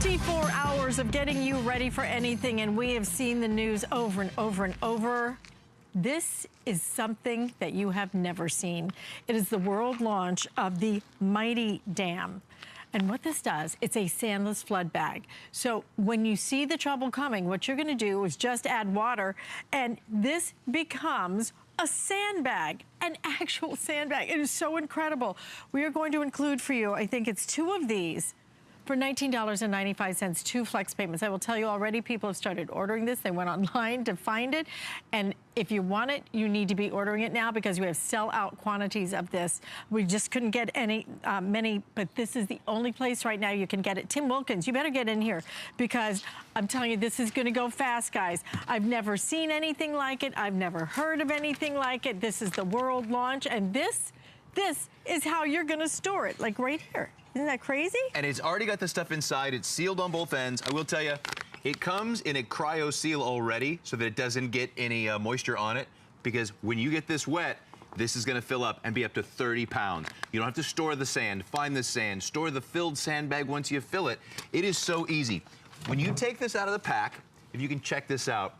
24 hours of getting you ready for anything, and we have seen the news over and over and over. This is something that you have never seen. It is the world launch of the Mighty Dam. And what this does, it's a sandless flood bag. So when you see the trouble coming, what you're gonna do is just add water, and this becomes a sandbag, an actual sandbag. It is so incredible. We are going to include for you, I think it's 2 of these, for $19.95, 2 flex payments. I will tell you already, people have started ordering this. They went online to find it. And if you want it, you need to be ordering it now because we have sell-out quantities of this. We just couldn't get many, but this is the only place right now you can get it. Tim Wilkins, you better get in here because I'm telling you, this is gonna go fast, guys. I've never seen anything like it. I've never heard of anything like it. This is the world launch, and this is how you're gonna store it, like right here. Isn't that crazy? And it's already got the stuff inside. It's sealed on both ends. I will tell you, it comes in a cryo seal already so that it doesn't get any moisture on it, because when you get this wet, this is gonna fill up and be up to 30 pounds. You don't have to store the sand, find the sand, store the filled sandbag once you fill it. It is so easy. When you take this out of the pack, if you can check this out,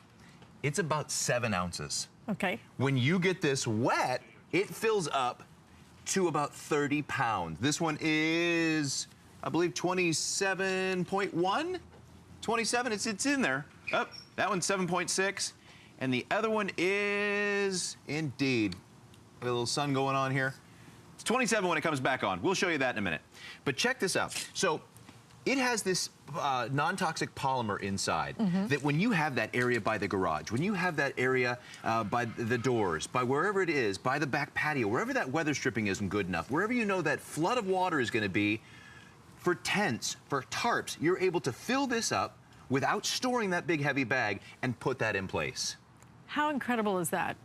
it's about 7 ounces. Okay. When you get this wet, it fills up to about 30 pounds. This one is, I believe, 27.1? 27, it's in there. Oh, that one's 7.6. And the other one is, indeed, a little sun going on here. It's 27 when it comes back on. We'll show you that in a minute. But check this out. So it has this non-toxic polymer inside that when you have that area by the garage, when you have that area by the doors, by wherever it is, by the back patio, wherever that weather stripping isn't good enough, wherever you know that flood of water is going to be, for tents, for tarps, you're able to fill this up without storing that big heavy bag and put that in place. How incredible is that?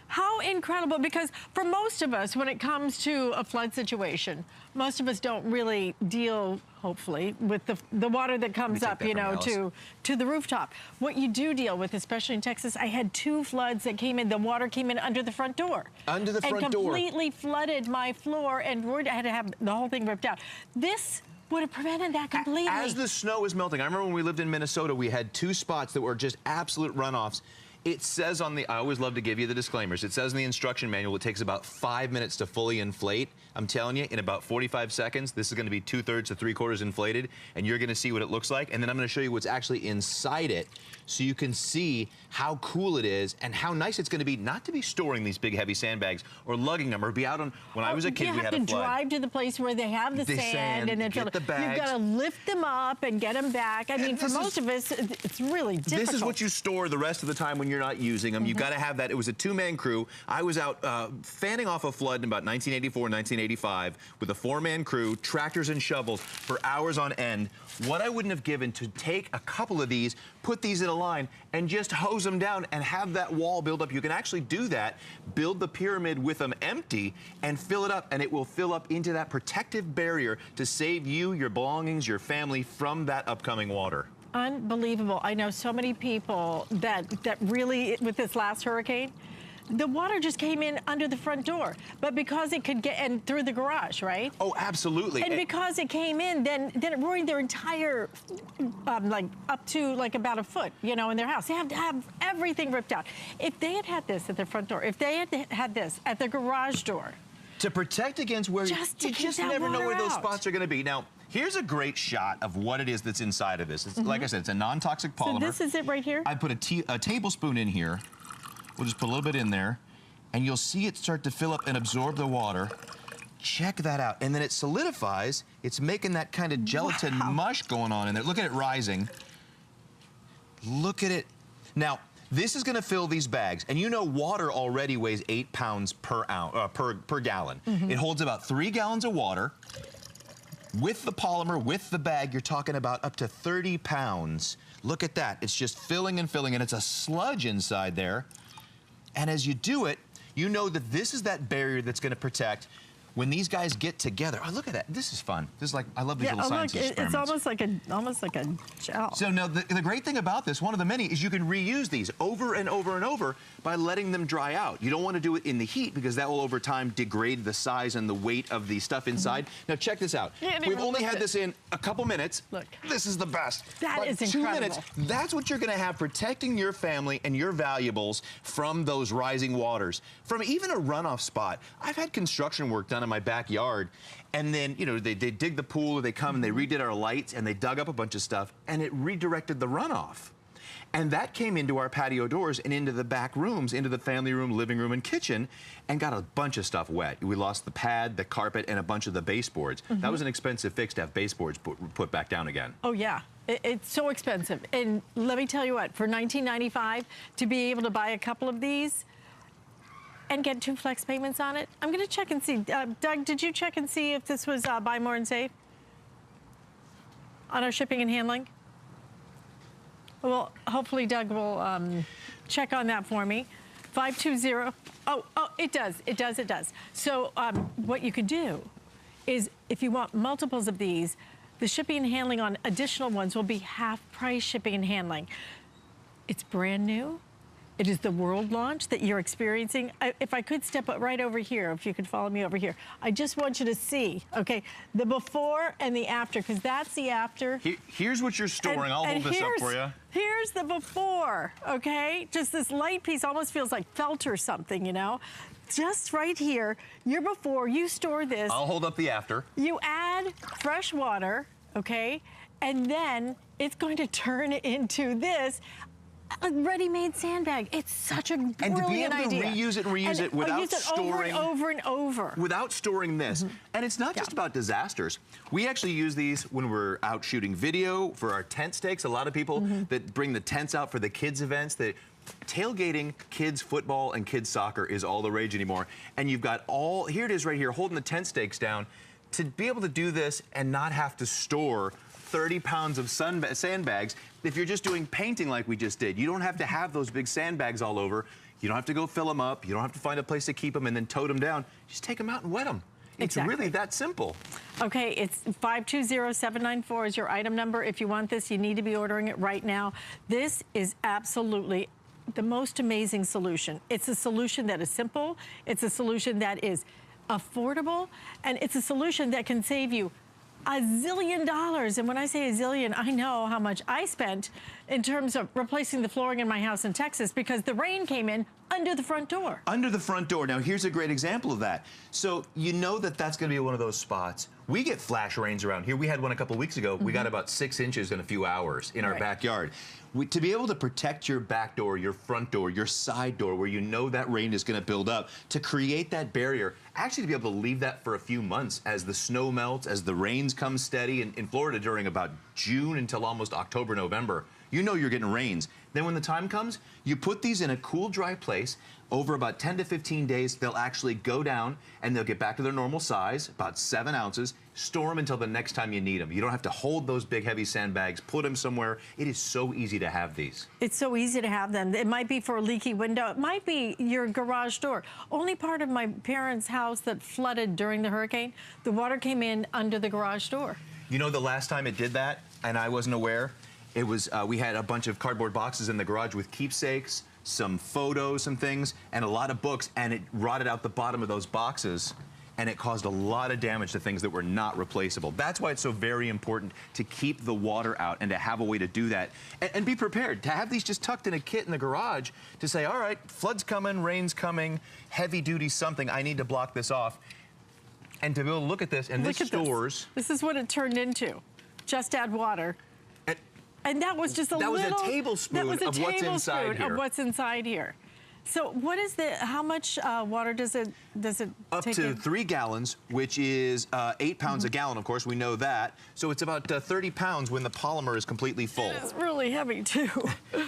How incredible, because for most of us, when it comes to a flood situation, most of us don't really deal, hopefully, with the water that comes up, you know, to the rooftop. What you do deal with, especially in Texas, I had 2 floods that came in, the water came in under the front door. Under the front door. And completely flooded my floor, and I had to have the whole thing ripped out. This would have prevented that completely. As the snow is melting, I remember when we lived in Minnesota, we had 2 spots that were just absolute runoffs. It says on the, I always love to give you the disclaimers, it says in the instruction manual it takes about 5 minutes to fully inflate. I'm telling you, in about 45 seconds, this is gonna be 2/3 to 3/4 inflated, and you're gonna see what it looks like, and then I'm gonna show you what's actually inside it, so you can see how cool it is and how nice it's gonna be not to be storing these big heavy sandbags or lugging them or be out on, when I was a kid, we had a flood. You have to drive to the place where they have the sand and then get the bags. You've gotta lift them up and get them back. I mean, for most of us, it's really difficult. This is what you store the rest of the time when you're not using them. You gotta have that. It was a 2-man crew. I was out fanning off a flood in about 1984, 1985 with a 4-man crew, tractors and shovels for hours on end. What I wouldn't have given to take a couple of these, put these in a line, and just hose them down and have that wall build up. You can actually do that, build the pyramid with them empty, and fill it up, and it will fill up into that protective barrier to save you, your belongings, your family from that upcoming water. Unbelievable. I know so many people that really, with this last hurricane, the water just came in under the front door, but because it could get in through the garage, right? Oh, absolutely. And because it came in, then it ruined their entire, like up to like about a foot, you know, in their house. They have to have everything ripped out. If they had this at their front door, if they had this at their garage door, to protect against where you just never know where those spots are going to be. Now, here's a great shot of what it is that's inside of this. It's, like I said, it's a non-toxic polymer. So this is it right here? I put a tablespoon in here. We'll just put a little bit in there, and you'll see it start to fill up and absorb the water. Check that out. And then it solidifies. It's making that kind of gelatin mush going on in there. Look at it rising. Look at it. Now, this is going to fill these bags, and you know water already weighs 8 pounds per gallon. It holds about 3 gallons of water. With the polymer, with the bag, you're talking about up to 30 pounds. Look at that. It's just filling and filling, and it's a sludge inside there. And as you do it, you know that this is that barrier that's going to protect when these guys get together, oh, look at that. This is fun. This is like, I love these little science experiments. It's almost like a gel. So now the great thing about this, one of the many, is you can reuse these over and over and over by letting them dry out. You don't want to do it in the heat because that will over time degrade the size and the weight of the stuff inside. Now check this out. We've only had this in a couple minutes. Look. This is the best. That is 2 incredible. minutes, that's what you're going to have protecting your family and your valuables from those rising waters. From even a runoff spot. I've had construction work done in my backyard, and then, you know, they dig the pool, or they come and they redid our lights, and they dug up a bunch of stuff, and it redirected the runoff. And that came into our patio doors and into the back rooms, into the family room, living room, and kitchen, and got a bunch of stuff wet. We lost the pad, the carpet, and a bunch of the baseboards. That was an expensive fix to have baseboards put back down again. Oh, yeah. It's so expensive. And let me tell you what, for $19.95, to be able to buy a couple of these and get 2 flex payments on it, I'm going to check and see. Doug, did you check and see if this was buy more and save on our shipping and handling? Well, hopefully Doug will check on that for me. 520. Oh, it does. So what you could do is, if you want multiples of these, the shipping and handling on additional ones will be half price shipping and handling. It's brand new. It is the world launch that you're experiencing. If I could step right over here, if you could follow me over here, I just want you to see, okay, the before and the after, because that's the after. Here's what you're storing. I'll hold this up for you. Here's the before, okay? Just this light piece almost feels like felt or something, you know? Just right here, your before, you store this. I'll hold up the after. You add fresh water, okay? And then it's going to turn into this. A ready-made sandbag. It's such a brilliant idea. And to be able to reuse it and reuse it without storing... over and over. Without storing this. And it's not just about disasters. We actually use these when we're out shooting video for our tent stakes. A lot of people that bring the tents out for the kids' events. Tailgating kids football and kids soccer is all the rage anymore. And you've got all... Here it is right here, holding the tent stakes down. To be able to do this and not have to store 30 pounds of sandbags. If you're just doing painting like we just did, you don't have to have those big sandbags all over. You don't have to go fill them up. You don't have to find a place to keep them and then tote them down. Just take them out and wet them. It's really that simple. Okay, it's 520794 is your item number. If you want this, you need to be ordering it right now. This is absolutely the most amazing solution. It's a solution that is simple. It's a solution that is affordable. And it's a solution that can save you $1 zillion. And when I say a zillion, I know how much I spent in terms of replacing the flooring in my house in Texas because the rain came in under the front door. Under the front door. Now, here's a great example of that. So you know that that's going to be one of those spots. We get flash rains around here. We had one a couple weeks ago. We got about 6 inches in a few hours in our backyard. To be able to protect your back door, your front door, your side door, where you know that rain is going to build up, to create that barrier, actually to be able to leave that for a few months as the snow melts, as the rains come steady in Florida during about June until almost October, November, you know you're getting rains. Then when the time comes, you put these in a cool, dry place. Over about 10 to 15 days, they'll actually go down and they'll get back to their normal size, about 7 ounces. Store them until the next time you need them. You don't have to hold those big, heavy sandbags, put them somewhere. It is so easy to have these. It's so easy to have them. It might be for a leaky window. It might be your garage door. Only part of my parents' house that flooded during the hurricane, the water came in under the garage door. You know, the last time it did that, and I wasn't aware, it was, we had a bunch of cardboard boxes in the garage with keepsakes, some photos, some things, and a lot of books, and it rotted out the bottom of those boxes, and it caused a lot of damage to things that were not replaceable. That's why it's so very important to keep the water out and to have a way to do that. And be prepared to have these just tucked in a kit in the garage to say, all right, flood's coming, rain's coming, heavy duty something, I need to block this off. And to be able to look at this, and this stores... This is what it turned into. Just add water. And that was just a little... That was a tablespoon of what's inside here. Of what's inside here. So what is how much water does it Up take to in? 3 gallons, which is 8 pounds a gallon, of course, we know that. So it's about 30 pounds when the polymer is completely full. It's really heavy, too.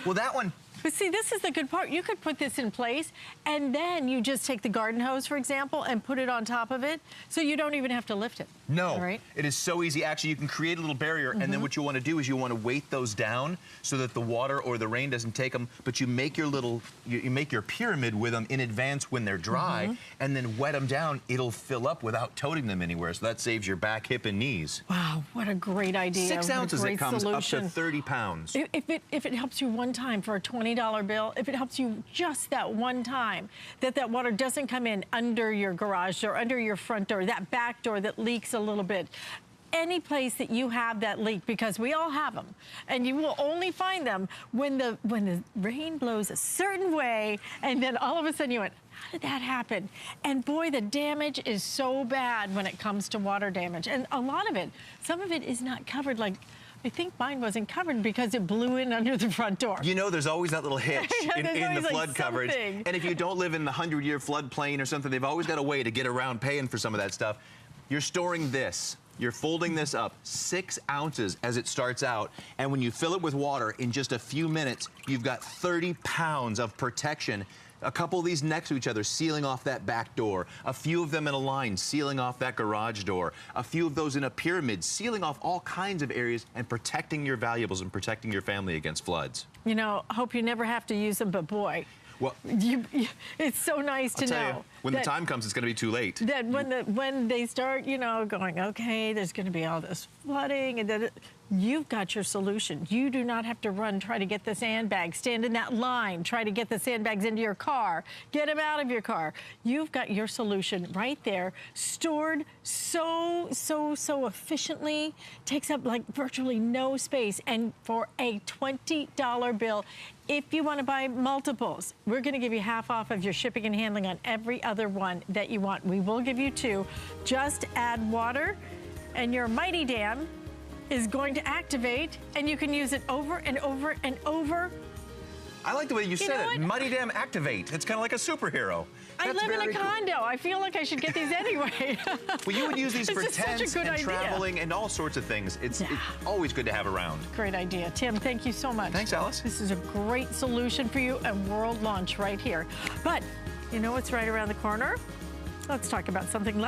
Well, that one, But see, this is the good part. You could put this in place, and then you just take the garden hose, for example, and put it on top of it, so you don't even have to lift it. No, right? It is so easy. Actually, you can create a little barrier, and then what you want to do is you want to weight those down so that the water or the rain doesn't take them, but you make your little, you make your pyramid with them in advance when they're dry, and then wet them down. It'll fill up without toting them anywhere, so that saves your back, hip, and knees. Wow, what a great idea. 6 ounces, it comes solution. up to 30 pounds. If it helps you one time for a $20 bill, if it helps you just that one time, that water doesn't come in under your garage door, under your front door, that back door that leaks a little bit, any place that you have that leak, because we all have them, and you will only find them when the rain blows a certain way, and then all of a sudden you went, how did that happen? And boy, the damage is so bad when it comes to water damage. And a lot of it, some of it is not covered. Like, I think mine wasn't covered because it blew in under the front door. You know, there's always that little hitch in the flood like coverage. something. And if you don't live in the 100-year floodplain or something, they've always got a way to get around paying for some of that stuff. You're storing this. You're folding this up 6 ounces as it starts out, and when you fill it with water, in just a few minutes, you've got 30 pounds of protection. A couple of these next to each other, sealing off that back door. A few of them in a line, sealing off that garage door. A few of those in a pyramid, sealing off all kinds of areas and protecting your valuables and protecting your family against floods. You know, hope you never have to use them, but boy, well, it's so nice to know. You, when the time comes, it's going to be too late. That when they start, you know, going, okay, there's going to be all this flooding, and then you've got your solution. You do not have to run, try to get the sandbags, stand in that line, try to get the sandbags into your car, get them out of your car. You've got your solution right there, stored so efficiently, takes up like virtually no space, and for a $20 bill, if you want to buy multiples, we're going to give you half off of your shipping and handling on every other one that you want. We will give you 2. Just add water, and your Mighty Dam is going to activate, and you can use it over and over and over. I like the way you said it. Mighty Dam Activate. It's kind of like a superhero. I live in a condo. Cool. I feel like I should get these anyway. Well, you would use these for tents and idea. Traveling and all sorts of things. It's always good to have around. Great idea. Tim, thank you so much. Thanks, Alice. This is a great solution for you, and world launch right here. But you know what's right around the corner? Let's talk about something less